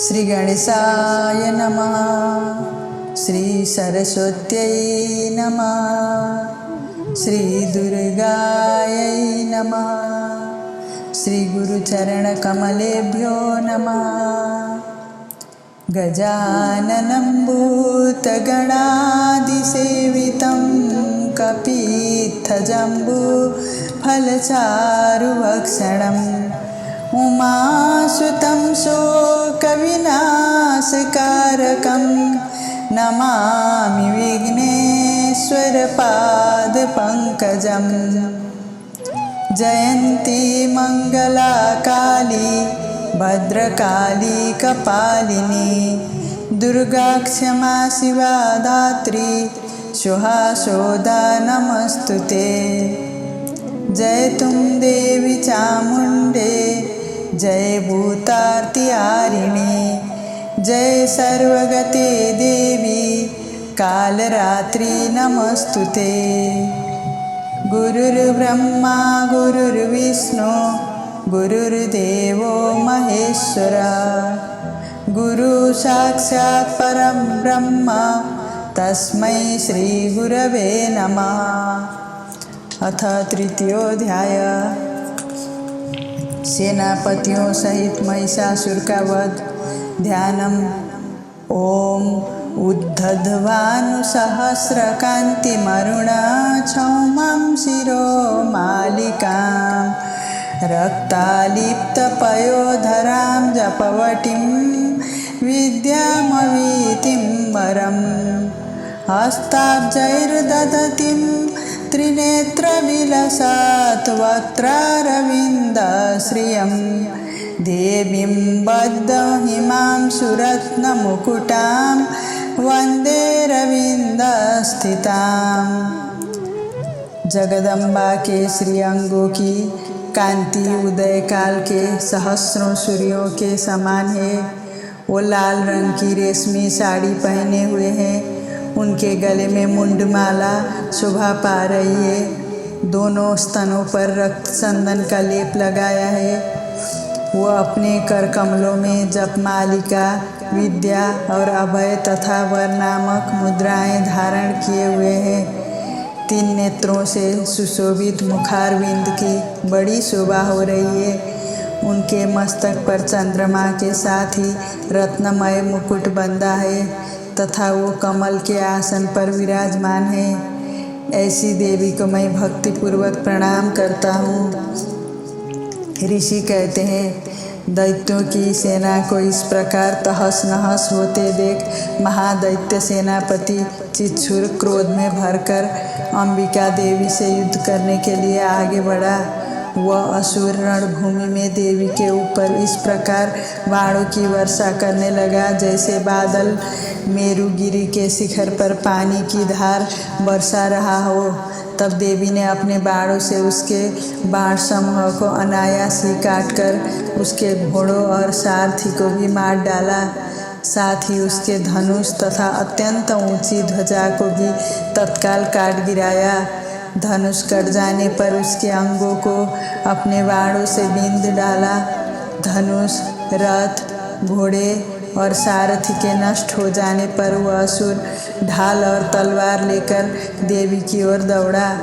श्री गणेशाय नमः। श्री सरस्वत्यै नमः। श्री दुर्गायै नमः। श्री गुरुचरणकमलेभ्यो नमः। गजाननं भूतगणादिसेवितं कपित्थजम्बूफलचारुभक्षणम् उमासुतं शोकविनाशकारकं नमामि विघ्नेश्वरपादपङ्कजं। जयन्ती मंगला काली भद्रकाली कपालिनी दुर्गा क्षमा शिवा धात्री स्वाहा स्वधा नमस्तुते। जय तुम देवी चामुंडे जय भूतार्तिहारिणी जय सर्वगते देवी कालरात्रि नमस्तुते। गुरुर्ब्रह्मा गुरुर्विष्णु गुरुर्देवो महेश्वरा गुरु साक्षात् परं ब्रह्म तस्मै श्री गुरवे नमः। अथ तृतीयोऽध्याय। सेनापतियों सहित महिषासुर का वध। ध्यानम्। ओम उद्धध्वानुसहस्रकान्तिमरुणक्षौमं शिरोमालिकां रक्तालिप्तपयोधरां जपवटीं विद्यामवीतिं वरम् हस्ताब्जैर्दधतीं त्रिनेत्रविलसत् वक्त्रारविन्दश्रियं देवीं बद्धहिमांशुरत्नमुकुटां वन्दे रविन्दस्थिताम्। जगदम्बा के श्री अंगों की कांति उदय काल के सहस्रों सूर्यों के समान है। वो लाल रंग की रेशमी साड़ी पहने हुए हैं। उनके गले में मुंडमाला शोभा पा रही है। दोनों स्तनों पर रक्त चंदन का लेप लगाया है। वो अपने कर कमलों में जपमालिका विद्या और अभय तथा वर नामक मुद्राएं धारण किए हुए हैं। 3 नेत्रों से सुशोभित मुखारविंद की बड़ी शोभा हो रही है। उनके मस्तक पर चंद्रमा के साथ ही रत्नमय मुकुट बंधा है तथा वो कमल के आसन पर विराजमान है। ऐसी देवी को मैं भक्तिपूर्वक प्रणाम करता हूँ। ऋषि कहते हैं, दैत्यों की सेना को इस प्रकार तहस नहस होते देख महादैत्य सेनापति चित्सुर क्रोध में भरकर अंबिका देवी से युद्ध करने के लिए आगे बढ़ा। वह असुर रणभूमि में देवी के ऊपर इस प्रकार बाणों की वर्षा करने लगा जैसे बादल मेरुगिरी के शिखर पर पानी की धार बरसा रहा हो। तब देवी ने अपने बाणों से उसके बाण समूह को अनायास ही काटकर उसके घोड़ों और सारथी को भी मार डाला। साथ ही उसके धनुष तथा अत्यंत ऊंची ध्वजा को भी तत्काल काट गिराया। धनुष कट जाने पर उसके अंगों को अपने बाणों से बींध डाला। धनुष, रथ, घोड़े और सारथी के नष्ट हो जाने पर वह असुर ढाल और तलवार लेकर देवी की ओर दौड़ा।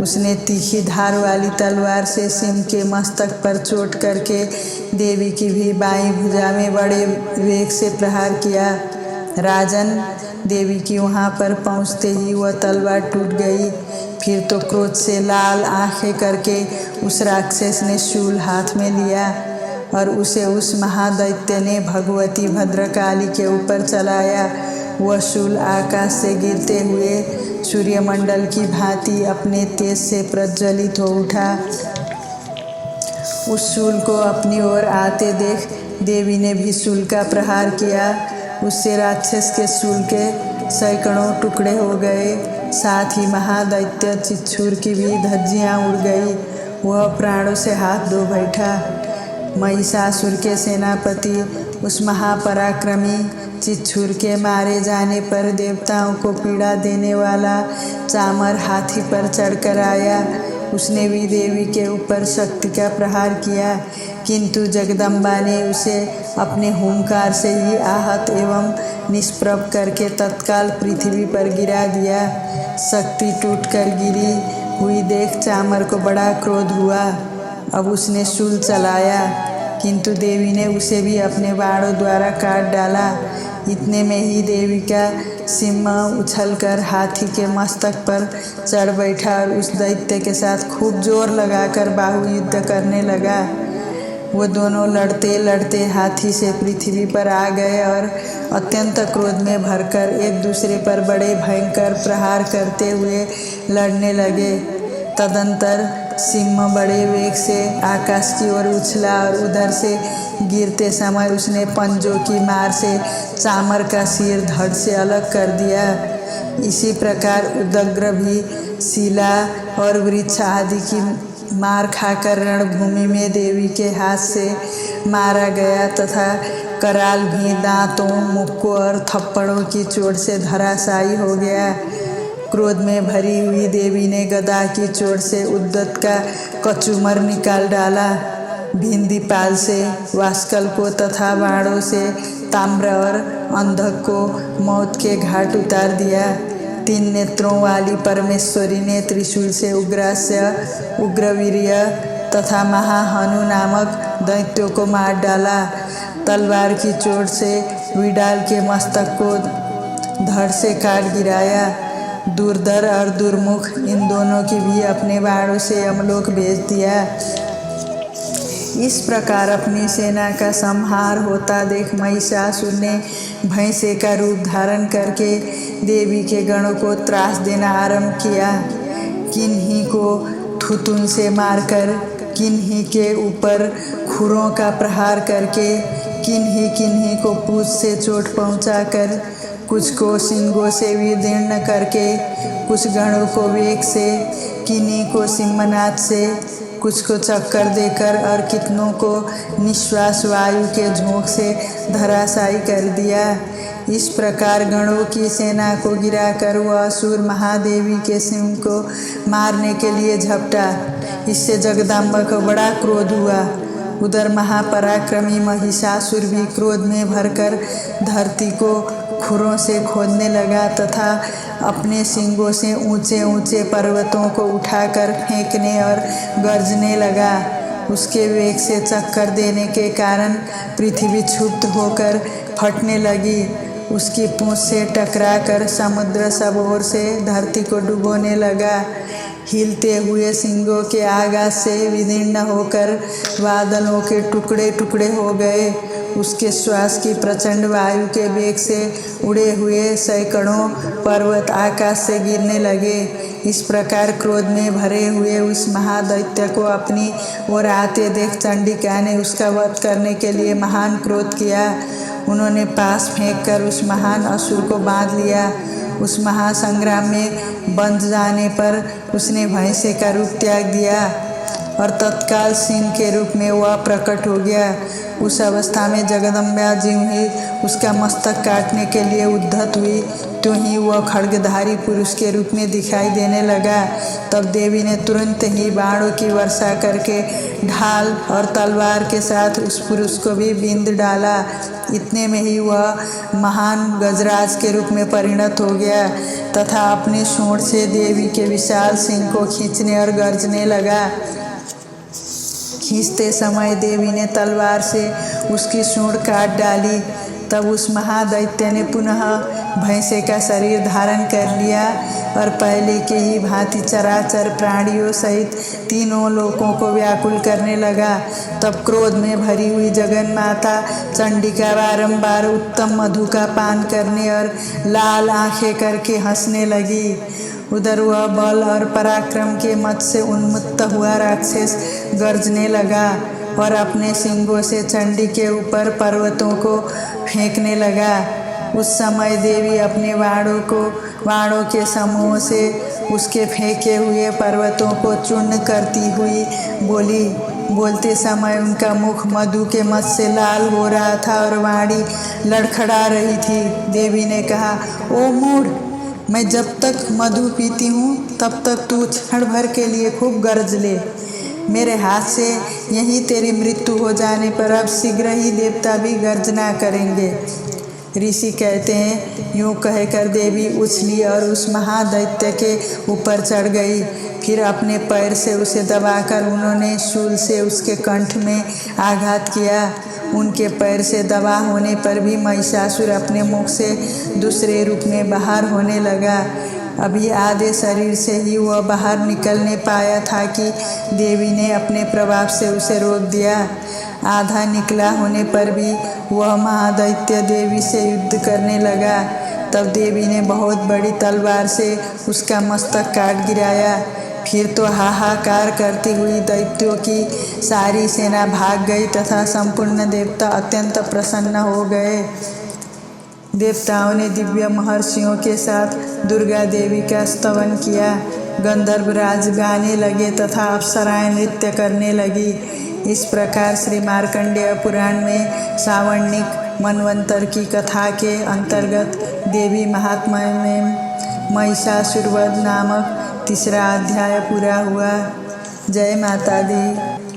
उसने तीखी धार वाली तलवार से सिंह के मस्तक पर चोट करके देवी की भी बाईं भुजा में बड़े वेग से प्रहार किया। राजन, देवी की वहाँ पर पहुँचते ही वह तलवार टूट गई। फिर तो क्रोध से लाल आंखें करके उस राक्षस ने शूल हाथ में लिया और उसे उस महादैत्य ने भगवती भद्रकाली के ऊपर चलाया। वह शूल आकाश से गिरते हुए सूर्यमंडल की भांति अपने तेज से प्रज्वलित हो उठा। उस शूल को अपनी ओर आते देख देवी ने भी शूल का प्रहार किया। उससे राक्षस के शूल के सैकड़ों टुकड़े हो गए। साथ ही महादैत्य चित्सुर की भी धज्जियाँ उड़ गई। वह प्राणों से हाथ धो बैठा। महिषासुर के सेनापति उस महापराक्रमी चित्सुर के मारे जाने पर देवताओं को पीड़ा देने वाला चामर हाथी पर चढ़कर आया। उसने भी देवी के ऊपर शक्ति का प्रहार किया, किंतु जगदम्बा ने उसे अपने हुंकार से ही आहत एवं निष्प्रभ करके तत्काल पृथ्वी पर गिरा दिया। शक्ति टूटकर गिरी हुई देख चामर को बड़ा क्रोध हुआ। अब उसने शूल चलाया, किंतु देवी ने उसे भी अपने बाणों द्वारा काट डाला। इतने में ही देवी का सिंह उछलकर हाथी के मस्तक पर चढ़ बैठा और उस दैत्य के साथ खूब जोर लगाकर बाहु युद्ध करने लगा। वो दोनों लड़ते लड़ते हाथी से पृथ्वी पर आ गए और अत्यंत क्रोध में भरकर एक दूसरे पर बड़े भयंकर प्रहार करते हुए लड़ने लगे। तदंतर सिंह बड़े वेग से आकाश की ओर उछला और उधर से गिरते समय उसने पंजों की मार से चामर का सिर धड़ से अलग कर दिया। इसी प्रकार उदग्र भी शिला और वृक्ष आदि की मार खाकर रणभूमि में देवी के हाथ से मारा गया तथा कराल भी दांतों, मुक्कों और थप्पड़ों की चोट से धराशायी हो गया। क्रोध में भरी हुई देवी ने गदा की चोट से उद्दत का कचूमर निकाल डाला। भिंदीपाल से वास्कल को तथा बाणों से ताम्र और अंधक को मौत के घाट उतार दिया। 3 नेत्रों वाली परमेश्वरी ने त्रिशूल से उग्रास्य, उग्रवीर्य तथा महाहनु नामक दैत्यों को मार डाला। तलवार की चोट से विडाल के मस्तक को धड़ से काट गिराया। दुर्धर और दुर्मुख इन दोनों की भी अपने बाणों से यमलोक भेज दिया। इस प्रकार अपनी सेना का संहार होता देख महिषासुर ने भैंसे का रूप धारण करके देवी के गणों को त्रास देना आरंभ किया। किन्हीं को थुतुन से मारकर, किन्हीं के ऊपर खुरों का प्रहार करके, किन्हीं को पूंछ से चोट पहुंचाकर, कुछ को सिंगों से विदीर्ण करके, कुछ गणों को वेग से, किन्हीं को सिंहनाद से, कुछ को चक्कर देकर और कितनों को निश्वास वायु के झोंक से धराशायी कर दिया। इस प्रकार गणों की सेना को गिराकर वह असुर महादेवी के सिंह को मारने के लिए झपटा। इससे जगदम्बा को बड़ा क्रोध हुआ। उधर महापराक्रमी महिषासुर भी क्रोध में भरकर धरती को खुरों से खोदने लगा तथा अपने सींगों से ऊंचे ऊंचे पर्वतों को उठाकर फेंकने और गरजने लगा। उसके वेग से चक्कर देने के कारण पृथ्वी क्षुब्ध होकर फटने लगी। उसकी पूंछ से टकराकर समुद्र सब ओर से धरती को डुबोने लगा। हिलते हुए सिंगों के आगाज से विदीर्ण होकर बादलों के टुकड़े टुकड़े हो गए। उसके श्वास की प्रचंड वायु के वेग से उड़े हुए सैकड़ों पर्वत आकाश से गिरने लगे। इस प्रकार क्रोध में भरे हुए उस महादैत्य को अपनी ओर आते देख चंडिका ने उसका वध करने के लिए महान क्रोध किया। उन्होंने पास फेंककर उस महान असुर को बांध लिया। उस महासंग्राम में बंध जाने पर उसने भैंसे का रूप त्याग दिया और तत्काल सिंह के रूप में वह प्रकट हो गया। उस अवस्था में जगदम्बा ज्यों ही उसका मस्तक काटने के लिए उद्धत हुई, त्यों ही वह खड्गधारी पुरुष के रूप में दिखाई देने लगा। तब देवी ने तुरंत ही बाणों की वर्षा करके ढाल और तलवार के साथ उस पुरुष को भी बींध डाला। इतने में ही वह महान गजराज के रूप में परिणत हो गया तथा अपनी सूंड से देवी के विशाल सिंह को खींचने और गरजने लगा। खींचते समय देवी ने तलवार से उसकी सूंड काट डाली। तब उस महादैत्य ने पुनः भैंसे का शरीर धारण कर लिया और पहले के ही भांति चराचर प्राणियों सहित तीनों लोकों को व्याकुल करने लगा। तब क्रोध में भरी हुई जगन माता चंडिका बारंबार उत्तम मधु का पान करने और लाल आंखें करके हंसने लगी। उधर वह बल और पराक्रम के मत से उन्मत्त हुआ राक्षस गरजने लगा और अपने सींगों से चंडी के ऊपर पर्वतों को फेंकने लगा। उस समय देवी अपने बाणों के समूह से उसके फेंके हुए पर्वतों को चूर्ण करती हुई बोलते समय उनका मुख मधु के मत से लाल हो रहा था और वाणी लड़खड़ा रही थी। देवी ने कहा, ओ मूढ़, मैं जब तक मधु पीती हूँ तब तक तू क्षण भर के लिए खूब गरज ले। मेरे हाथ से यहीं तेरी मृत्यु हो जाने पर अब शीघ्र ही देवता भी गर्जना करेंगे। ऋषि कहते हैं, यूँ कहकर देवी उछली और उस महादैत्य के ऊपर चढ़ गई। फिर अपने पैर से उसे दबाकर उन्होंने शूल से उसके कंठ में आघात किया। उनके पैर से दबा होने पर भी महिषासुर अपने मुख से दूसरे रूप में बाहर होने लगा। अभी आधे शरीर से ही वह बाहर निकलने पाया था कि देवी ने अपने प्रभाव से उसे रोक दिया। आधा निकला होने पर भी वह महादैत्य देवी से युद्ध करने लगा। तब देवी ने बहुत बड़ी तलवार से उसका मस्तक काट गिराया। फिर तो हाहाकार करती हुई दैत्यों की सारी सेना भाग गई तथा संपूर्ण देवता अत्यंत प्रसन्न हो गए। देवताओं ने दिव्य महर्षियों के साथ दुर्गा देवी का स्तवन किया। गंधर्वराज गाने लगे तथा अप्सराएं नृत्य करने लगी। इस प्रकार श्री मार्कंडेय पुराण में सावर्णिक मनवंतर की कथा के अंतर्गत देवी महात्म्य में महिषासुरवध नामक तीसरा अध्याय पूरा हुआ। जय माता दी।